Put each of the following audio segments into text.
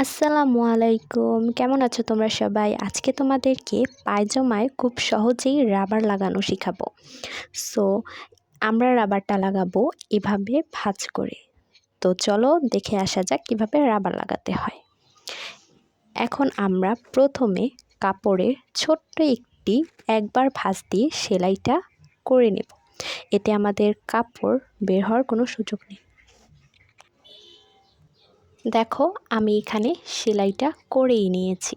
আসসালামু আলাইকুম, কেমন আছো তোমরা সবাই? আজকে তোমাদেরকে পায়জামায় খুব সহজেই রাবার লাগানো শেখাবো। সো আমরা রাবারটা লাগাবো এভাবে ভাঁজ করে। তো চলো দেখে আসা যাক কীভাবে রাবার লাগাতে হয়। এখন আমরা প্রথমে কাপড়ে ছোট্ট একটি একবার ভাঁজ দিয়ে সেলাইটা করে নেব। এতে আমাদের কাপড় বের হওয়ার কোনো সুযোগ নেই। দেখো আমি এখানে সেলাইটা করেই নিয়েছি।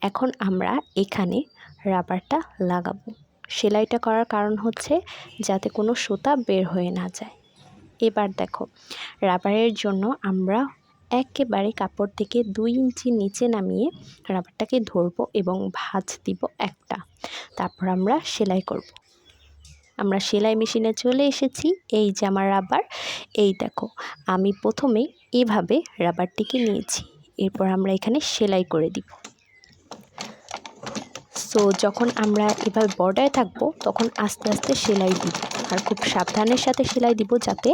এখন আমরা এখানে রাবারটা লাগাবো। সেলাইটা করার কারণ হচ্ছে যাতে কোনো সুতা বের হয়ে না যায়। এবার দেখো রাবারের জন্য আমরা একেবারে কাপড় থেকে 2 ইঞ্চি নিচে নামিয়ে রাবারটাকে ধরবো এবং ভাঁজ দিব একটা। তারপর আমরা সেলাই করব। আমরা সেলাই মেশিনে চলে এসেছি। এই যে আমার রাবার, এই দেখো আমি প্রথমেই এভাবে রাবারটিকে নিয়েছি। এরপর আমরা এখানে সেলাই করে দিব। সো যখন আমরা এভাবে বর্ডারে থাকবো তখন আস্তে আস্তে সেলাই দিব, আর খুব সাবধানের সাথে সেলাই দিব যাতে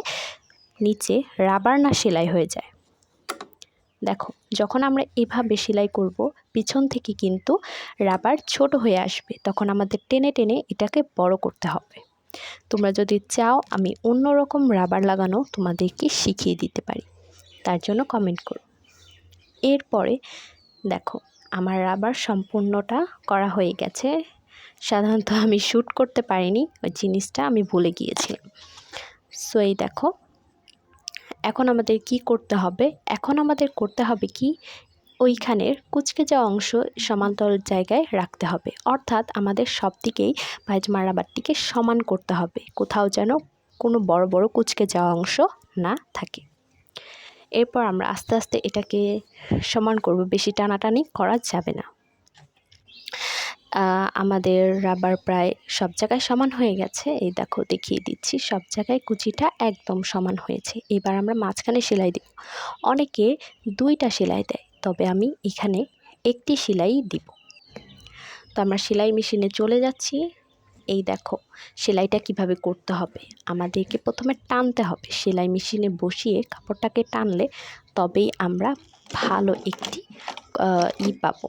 নিচে রাবার না সেলাই হয়ে যায়। দেখো যখন আমরা এভাবে সেলাই করব পিছন থেকে কিন্তু রাবার ছোট হয়ে আসবে, তখন আমাদের টেনে টেনে এটাকে বড় করতে হবে। তোমরা যদি চাও আমি অন্যরকম রাবার লাগানো তোমাদেরকে শিখিয়ে দিতে পারি, তার জন্য কমেন্ট করো। এরপরে দেখো আমার রাবার সম্পূর্ণটা করা হয়ে গেছে। সাধারণত আমি শ্যুট করতে পারিনি, ওই জিনিসটা আমি ভুলে গিয়েছিলাম। সো এই দেখো এখন আমাদের কি করতে হবে, এখন আমাদের করতে হবে কি ওইখানের কুঁচকে যাওয়া অংশ সমান্তরাল জায়গায় রাখতে হবে, অর্থাৎ আমাদের সব দিকেই পায়জামা রাবারটিকে সমান করতে হবে, কোথাও যেন কোনো বড় বড় কুঁচকে যাওয়া অংশ না থাকে। এরপর আমরা আস্তে আস্তে এটাকে সমান করব, বেশি টানাটানি করা যাবে না। আমাদের রাবার প্রায় সব জায়গায় সমান হয়ে গেছে। এই দেখো দেখিয়ে দিচ্ছি, সব জায়গায় কুচিটা একদম সমান হয়েছে। এবার আমরা মাঝখানে সেলাই দিব। অনেকে 2টা সেলাই দেয়, তবে আমি এখানে একটি সেলাই দিব। তো আমরা সেলাই মেশিনে চলে যাচ্ছি। এই দেখো সেলাইটা কিভাবে করতে হবে, আমাদেরকে প্রথমে টানতে হবে। সেলাই মেশিনে বসিয়ে কাপড়টাকে টানলে তবেই আমরা ভালো একটি পাবো।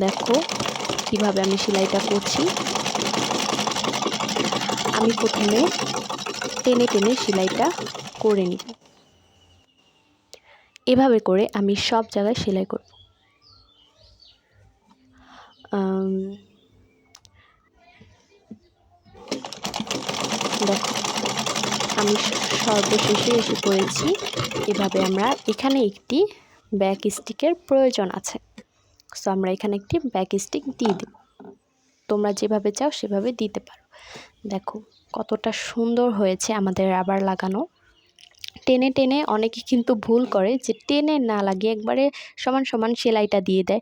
দেখো কিভাবে আমি সেলাইটা করছি। আমি প্রথমে টেনে টেনে সেলাইটা করে নিব। এভাবে করে আমি সব জায়গায় সেলাই করব। দেখো আমি সর্বশেষে এসে পড়েছি। এভাবে আমরা এখানে একটি ব্যাক স্টিকের প্রয়োজন আছে। সো আমরা এখানে একটি ব্যাক স্টিক দিয়ে দেব। তোমরা যেভাবে চাও সেভাবে দিতে পারো। দেখো কতটা সুন্দর হয়েছে আমাদের রাবার লাগানো। টেনে টেনে অনেকে কিন্তু ভুল করে যে টেনে না লাগিয়ে একবারে সমান সমান সেলাইটা দিয়ে দেয়।